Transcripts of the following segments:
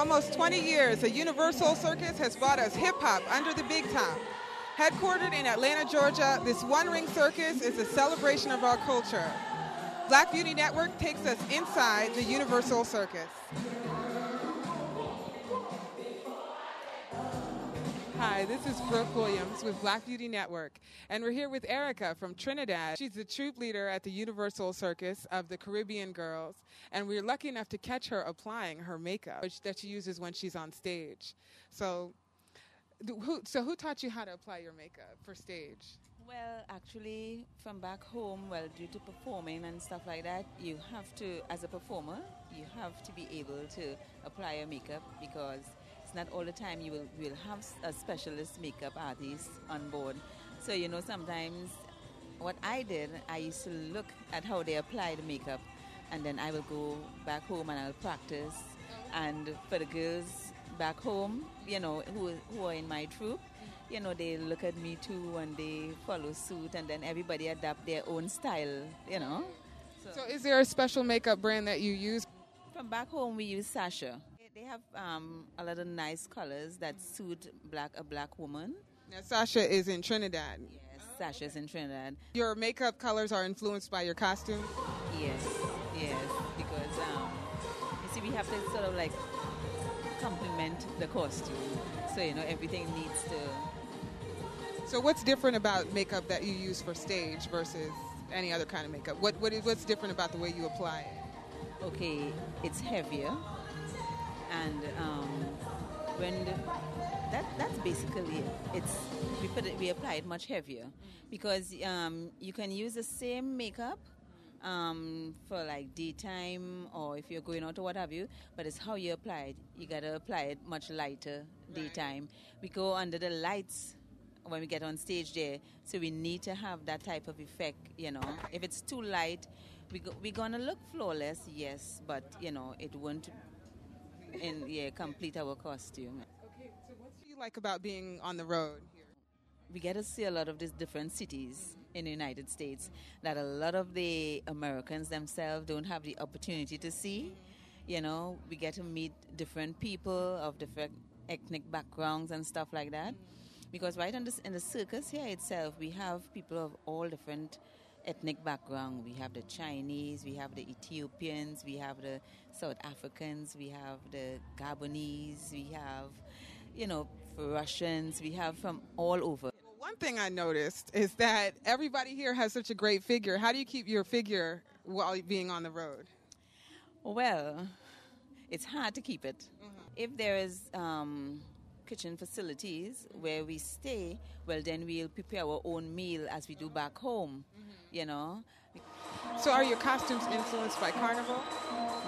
almost 20 years, the Universoul Circus has brought us hip-hop under the big top. Headquartered in Atlanta, Georgia, this one-ring circus is a celebration of our culture. Black Beauty Network takes us inside the Universoul Circus. Hi, this is Brooke Williams with Black Beauty Network, and we're here with Erica from Trinidad. She's the troupe leader at the Universoul Circus of the Caribbean Girls, and we're lucky enough to catch her applying her makeup that she uses when she's on stage. So who taught you how to apply your makeup for stage? Well, actually, from back home, due to performing and stuff like that, you have to, as a performer, you have to be able to apply your makeup because it's not all the time you will have a specialist makeup artist on board. So, sometimes what I did, I used to look at how they apply the makeup, and then I will go back home and I'll practice. And for the girls back home, who are in my troupe, they look at me too and they follow suit, and then everybody adapt their own style, So is there a special makeup brand that you use? From back home, we use Sasha. They have a lot of nice colors that suit a black woman. Now, Sasha is in Trinidad. Yes, Sasha is in Trinidad. Your makeup colors are influenced by your costume? Yes, because you see, we have to sort of like complement the costume. So, everything needs to... So what's different about makeup that you use for stage versus any other kind of makeup? What's different about the way you apply it? Okay, it's heavier. And that's basically it. We apply it much heavier because you can use the same makeup for like daytime or if you're going out or what have you, but it's how you apply it. You gotta apply it much lighter daytime. We go under the lights when we get on stage there, so we need to have that type of effect. If it's too light, we're gonna look flawless, yes, but it won't. Complete our costume. Okay, so what do you like about being on the road here? We get to see a lot of these different cities in the United States that a lot of the Americans themselves don't have the opportunity to see. We get to meet different people of different ethnic backgrounds and stuff like that. Because right in the circus here itself, we have people of all different ethnic background. We have the Chinese, we have the Ethiopians, we have the South Africans, we have the Gabonese, we have, Russians, we have from all over. Well, one thing I noticed is that everybody here has such a great figure. How do you keep your figure while being on the road? Well, it's hard to keep it. Mm-hmm. If there is kitchen facilities where we stay, then we'll prepare our own meal as we do back home, So are your costumes influenced by Carnival?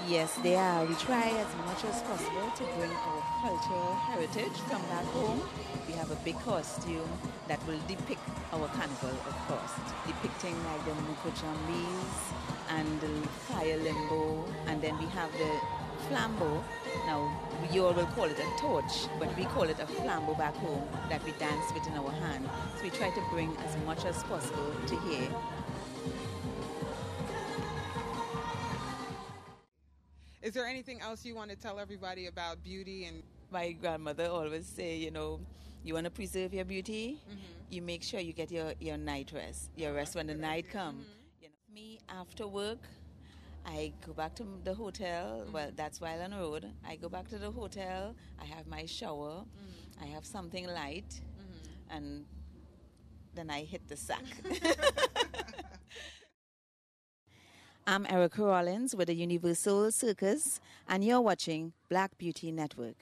Yes, they are. We try as much as possible to bring our cultural heritage from back home. We have a big costume that will depict our carnival, of course, depicting like the mukojambis and the fire limbo, and then we have the flambeau. Now, you all will call it a torch, but we call it a flambeau back home that we dance with in our hand. So we try to bring as much as possible to here. Is there anything else you want to tell everybody about beauty? And my grandmother always say, you want to preserve your beauty, you make sure you get your night rest, your rest when the night comes. Me, after work, I go back to the hotel. Well, that's while on the road. I go back to the hotel. I have my shower. I have something light. And then I hit the sack. I'm Erica Rollins with the Universoul Circus, and you're watching Black Beauty Network.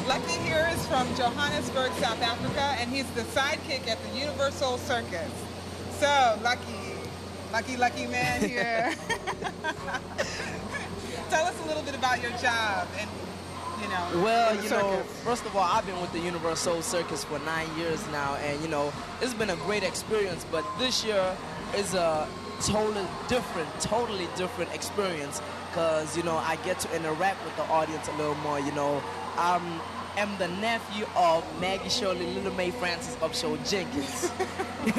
Lucky here is from Johannesburg, South Africa, and he's the sidekick at the Universoul Circus. So, lucky man here. Tell us a little bit about your job and, first of all, I've been with the Universoul Circus for 9 years now, and, it's been a great experience, but this year is a totally different experience because, I get to interact with the audience a little more, am the nephew of Maggie Shirley Little May Francis Upshaw Jenkins.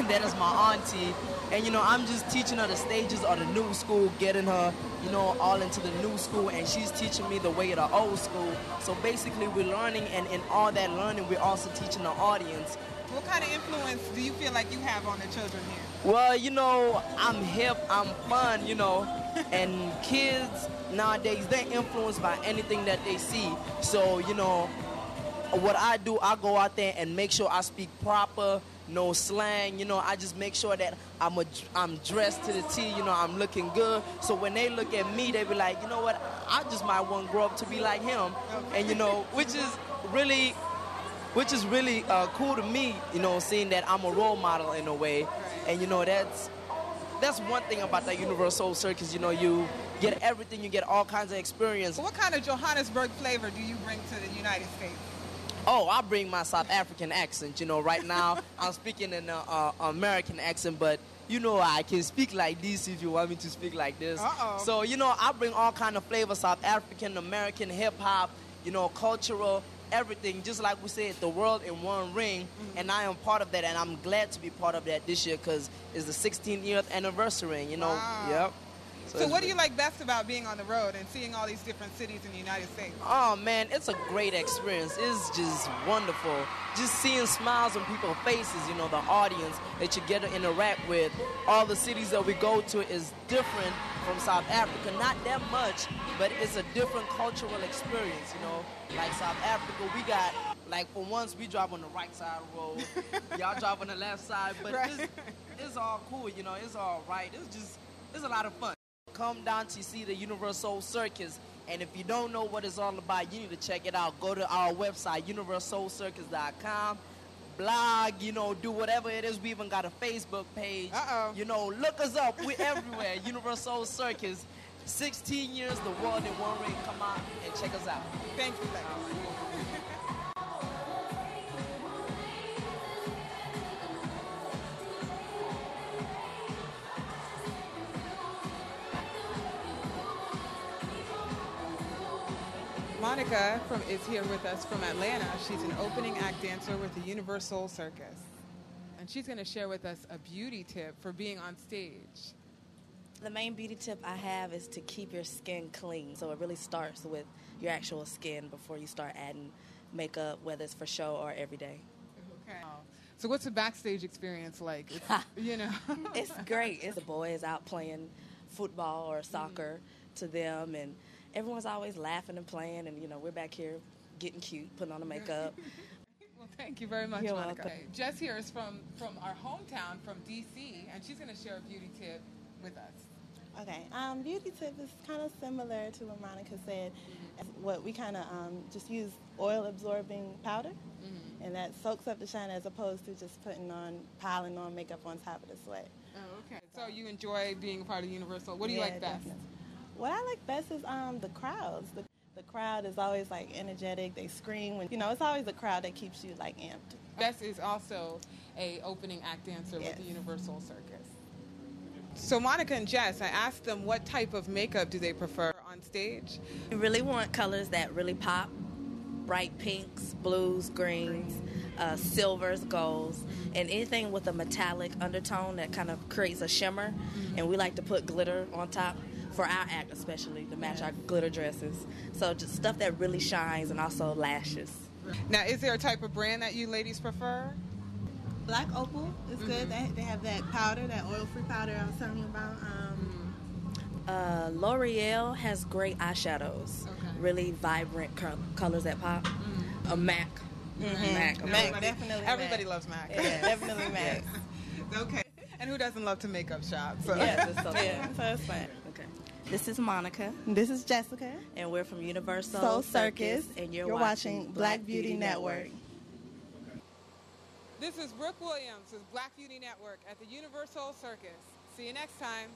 That is my auntie. And, you know, I'm just teaching her the stages of the new school, getting her, you know, all into the new school, and she's teaching me the way of the old school. So basically we're learning, and in all that learning, we're also teaching the audience. What kind of influence do you feel like you have on the children here? Well, you know, I'm hip, I'm fun, you know, and kids nowadays, they're influenced by anything that they see. So, you know, what I do, I go out there and make sure I speak proper, no slang, you know, I just make sure that I'm dressed to the T, you know, I'm looking good. So when they look at me, they be like, you know what, I just might want to grow up to be like him. And, you know, which is really cool to me, you know, seeing that I'm a role model in a way. And, you know, that's one thing about the Universoul Circus, you know, you get everything, you get all kinds of experience. What kind of Johannesburg flavor do you bring to the United States? Oh, I bring my South African accent, you know, right now I'm speaking in an American accent, but, you know, I can speak like this if you want me to speak like this. So, you know, I bring all kind of flavors, South African, American, hip-hop, you know, cultural, everything, just like we said, the world in one ring, and I am part of that, and I'm glad to be part of that this year because it's the 16th anniversary, you know. Wow. Yep. So what do you like best about being on the road and seeing all these different cities in the United States? Oh, man, it's a great experience. It's just wonderful. Just seeing smiles on people's faces, you know, the audience that you get to interact with. All the cities that we go to is different from South Africa. Not that much, but it's a different cultural experience, you know. Like South Africa, we got, like, for once, we drive on the right side of the road. Y'all drive on the left side, but it's all cool, you know. It's all right. It's a lot of fun. Come down to see the Universoul Circus, and if you don't know what it's all about, you need to check it out. Go to our website, universoulcircus.com, blog, you know, do whatever it is. We even got a Facebook page. You know, look us up. We're everywhere. Universoul Circus, 16 years, the world in one ring. Come on and check us out. Thank you. Monica is here with us from Atlanta. She's an opening act dancer with the Universoul Circus. And she's going to share with us a beauty tip for being on stage. The main beauty tip I have is to keep your skin clean. So it really starts with your actual skin before you start adding makeup, whether it's for show or every day. Okay. So what's the backstage experience like? You know, it's great. The boys out playing football or soccer to them, and everyone's always laughing and playing, and, you know, we're back here getting cute, putting on the makeup. Well, thank you very much, You're Monica. welcome. Jess here is from our hometown, from D.C., and she's going to share a beauty tip with us. Okay, beauty tip is kind of similar to what Monica said. What we kind of just use oil-absorbing powder, and that soaks up the shine as opposed to just piling on makeup on top of the sweat. Oh, okay. So you enjoy being a part of Universal. What do you like best? Definitely. What I like best is the crowds. The crowd is always like energetic. They scream. You know, it's always a crowd that keeps you like amped. Bess is also a opening act dancer with the Universoul Circus. So Monica and Jess, I asked them what type of makeup do they prefer on stage. You really want colors that really pop. Bright pinks, blues, greens, silvers, golds, and anything with a metallic undertone that kind of creates a shimmer. And we like to put glitter on top. For our act especially, to match our glitter dresses. So just stuff that really shines, and also lashes. Now, is there a type of brand that you ladies prefer? Black Opal is good. They have that powder, that oil-free powder I was telling you about. L'Oreal has great eyeshadows. Really vibrant colors that pop. A MAC. MAC, definitely. Everybody loves MAC. Yeah, definitely MAC. Okay. And who doesn't love to makeup shop? So. Yes, it's so it's fun. Okay. This is Monica. This is Jessica. And we're from Universoul Soul Circus. And you're watching Black Beauty Network. This is Brooke Williams with Black Beauty Network at the Universoul Circus. See you next time.